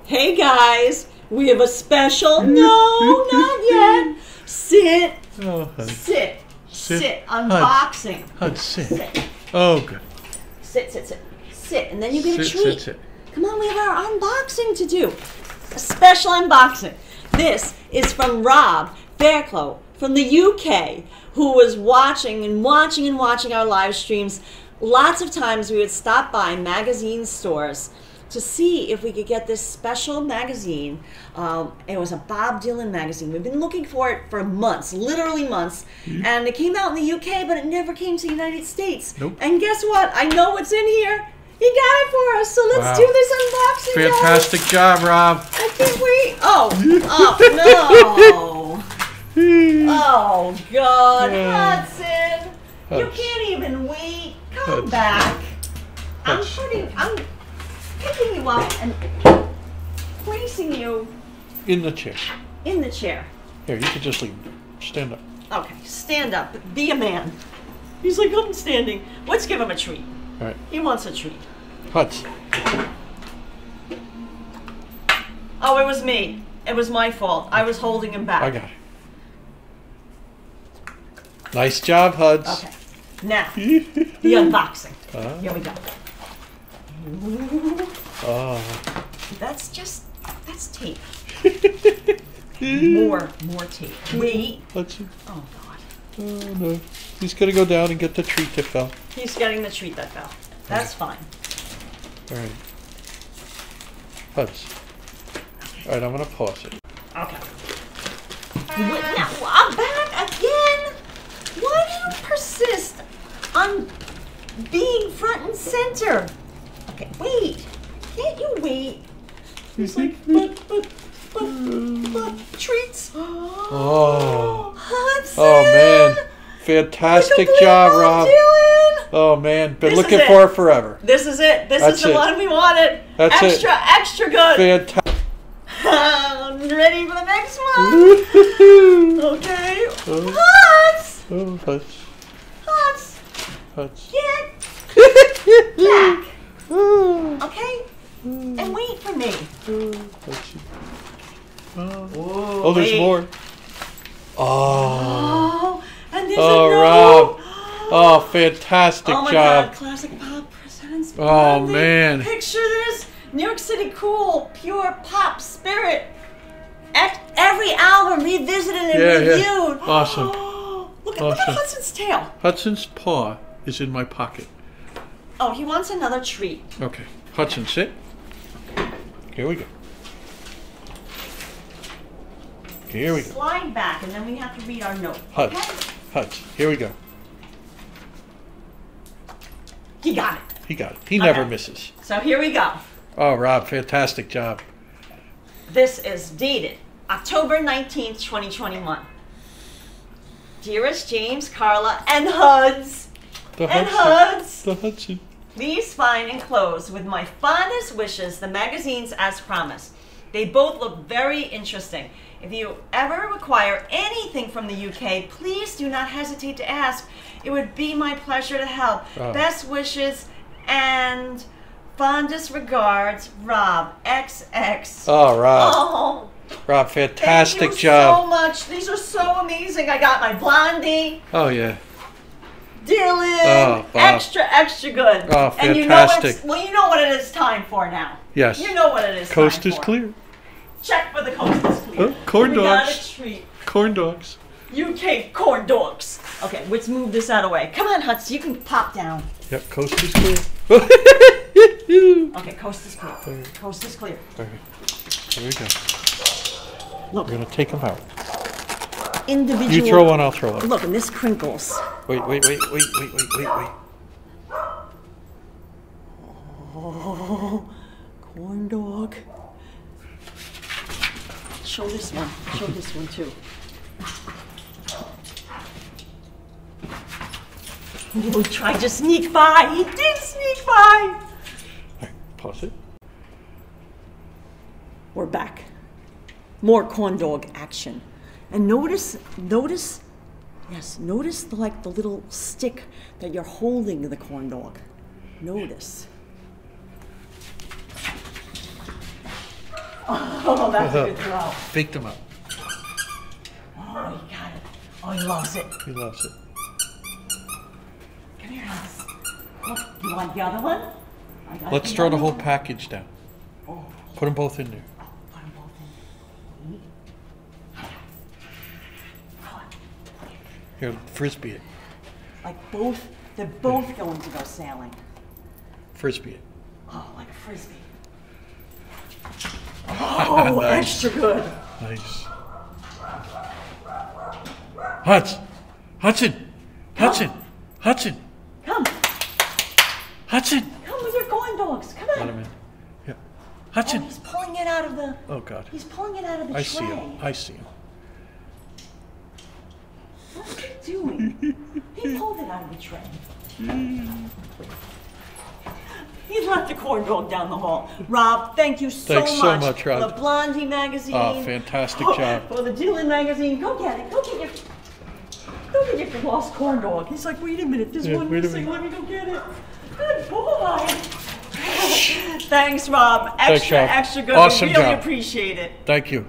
Hey guys, we have a special. No, not yet. Sit. Oh, sit. Unboxing. Hud, sit. Oh, good. Sit, and then you get a treat. Sit. Come on, we have our unboxing to do. A special unboxing. This is from Rob Fairclough from the UK, who was watching our live streams. Lots of times we would stop by magazine stores to see if we could get this special magazine. It was a Bob Dylan magazine. We've been looking for it for months, literally months. And it came out in the UK, but it never came to the United States. Nope. And guess what? I know what's in here. He got it for us, so let's do this unboxing. Fantastic job, Rob. I can't wait. Oh no. Oh, God. Hudson. You can't even wait. Come back. I'm picking you up and placing you in the chair. In the chair. Here, you can just leave. Stand up. Okay, stand up. Be a man. He's like, I'm standing. Let's give him a treat. All right. He wants a treat. Hudson. Oh, it was me. It was my fault. I was holding him back. I got it. Nice job, Huds. Okay. Now, the unboxing. Here we go. Oh. That's tape. more tape. Wait. Hudson. Oh, God. Oh, no. He's going to go down and get the treat that fell. He's getting the treat that fell. That's fine. All right. Huds. All right, I'm going to pause it. Okay. Now, I'm back again. Why do you persist on being front and center? Okay, wait. Can't you wait? He's like, but, treats. Oh. Hudson. Oh, man. Fantastic job, Rob. Oh, man. Been looking for it forever. This is it. This is the one we wanted. That's extra good. Fantastic. Ready for the next one? Okay. Huds. Oh, Huds. Huds. Get back. Okay? And wait for me. Oh, there's more. Oh. And there's Rob. Oh, fantastic job. God, classic pop presents. Oh, man. Picture this. New York City cool, pure pop spirit. Every album revisited and reviewed. Yeah. Awesome. Look at Hudson's tail. Hudson's paw is in my pocket. Oh, he wants another treat. Okay. Hudson, sit. Here we go. Here we go. Slide back, and then we have to read our note. Huds. Okay? Huds. Here we go. He got it. He got it. He never misses. So here we go. Oh, Rob, fantastic job. This is dated October 19th, 2021. Dearest James, Karla, and Huds. The Hudson. Please find enclosed with my fondest wishes the magazines as promised. They both look very interesting. If you ever require anything from the UK, please do not hesitate to ask. It would be my pleasure to help. Best wishes and fondest regards, Rob XX. Oh, Rob. Oh. Rob, fantastic job. Thank you so much. These are so amazing. I got my Blondie. Oh, yeah. Dylan. Extra good. Oh, fantastic. And you know what it is time for now. Yes. You know what it is Coast time is for. clear. Check for the coast is clear. Corn dogs. We got a treat. Corn dogs. UK corn dogs. Okay, let's move this out of the way. Come on, Hudson, you can pop down. Yep, coast is clear. Okay, coast is clear. Coast is clear. Okay. Here we go. Look. We're going to take them out. Individual. You throw one, I'll throw one. Look, and this crinkles. Wait. Oh, corn dog. Show this one. Show this one too. He tried to sneak by. He did sneak by. All right, pause it. We're back. More corn dog action. And notice Yes, notice the little stick that you're holding the corn dog. Notice. Oh, that's a good throw. Beat them up. Oh, he got it. Oh, he loves it. He loves it. Come here, Alice. Look, you want the other one? Let's throw the whole package down. Oh. Put them both in there. Oh, put them both in. Here, frisbee it. Like both, they're both going to go sailing. Frisbee it. Oh, like a frisbee. Oh, Nice. Extra good. Nice. Hudson! Hudson! Come. Hudson! Come with your corn dogs. Come on. Let him in. Yeah. Hudson! Oh, he's pulling it out of the. Oh, God. He's pulling it out of the I tray. see him. I see him. What's he doing? He pulled it out of the tray. He left the corn dog down the hall. Rob, thank you Thanks so much, Rob. For the Blondie magazine. Oh, fantastic job. For the Dylan magazine. Go get it. Go get your lost corn dog. He's like, wait a minute, there's one missing. Let me go get it. Good boy. Thanks, Rob. Extra good. Awesome We really job. appreciate it. Thank you.